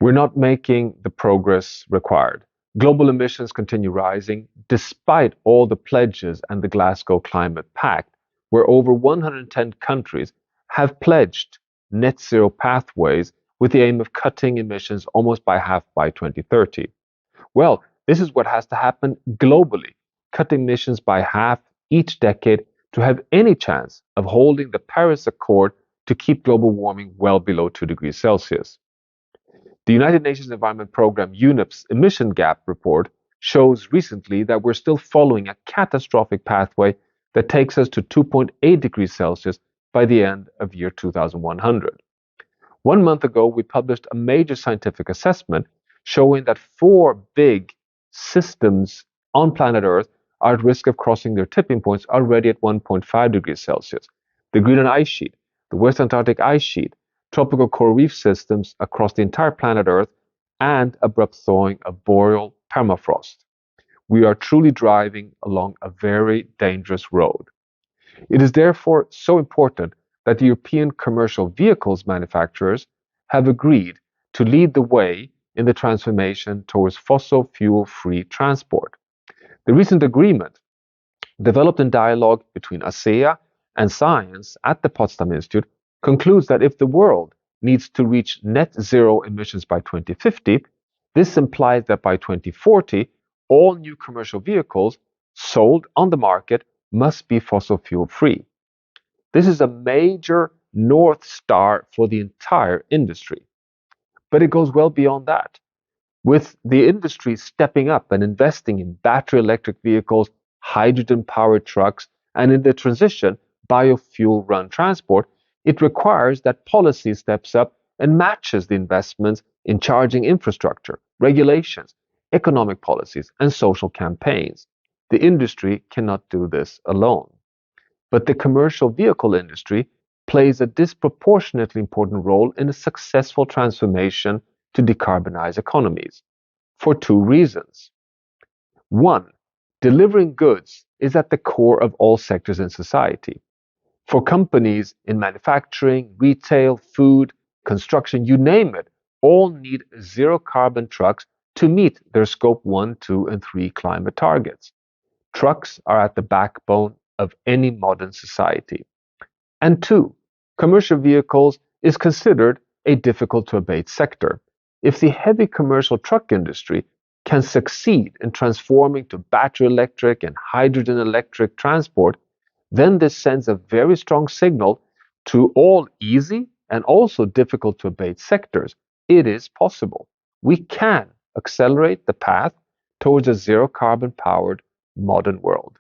We're not making the progress required. Global emissions continue rising despite all the pledges and the Glasgow Climate Pact, where over 110 countries have pledged net zero pathways with the aim of cutting emissions almost by half by 2030. Well, this is what has to happen globally, cut emissions by half each decade to have any chance of holding the Paris Accord to keep global warming well below 2 degrees Celsius. The United Nations Environment Programme UNEP's emission gap report shows recently that we're still following a catastrophic pathway that takes us to 2.8 degrees Celsius by the end of year 2100. 1 month ago, we published a major scientific assessment showing that 4 big systems on planet Earth are at risk of crossing their tipping points already at 1.5 degrees Celsius. The Greenland ice sheet, the West Antarctic ice sheet, tropical coral reef systems across the entire planet Earth, and abrupt thawing of boreal permafrost. We are truly driving along a very dangerous road. It is therefore so important that the European commercial vehicles manufacturers have agreed to lead the way in the transformation towards fossil fuel-free transport. The recent agreement, developed in dialogue between ASEA and science at the Potsdam Institute, concludes that if the world needs to reach net zero emissions by 2050, this implies that by 2040, all new commercial vehicles sold on the market must be fossil fuel free. This is a major North Star for the entire industry. But it goes well beyond that. With the industry stepping up and investing in battery electric vehicles, hydrogen powered trucks, and in the transition, biofuel run transport, it requires that policy steps up and matches the investments in charging infrastructure, regulations, economic policies, and social campaigns. The industry cannot do this alone. But the commercial vehicle industry plays a disproportionately important role in a successful transformation to decarbonize economies for 2 reasons. One, delivering goods is at the core of all sectors in society. For companies in manufacturing, retail, food, construction, you name it, all need zero carbon trucks to meet their scope 1, 2, and 3 climate targets. Trucks are at the backbone of any modern society. And 2, commercial vehicles is considered a difficult to abate sector. If the heavy commercial truck industry can succeed in transforming to battery electric and hydrogen electric transport, then this sends a very strong signal to all easy and also difficult to abate sectors. It is possible. We can accelerate the path towards a zero carbon powered modern world.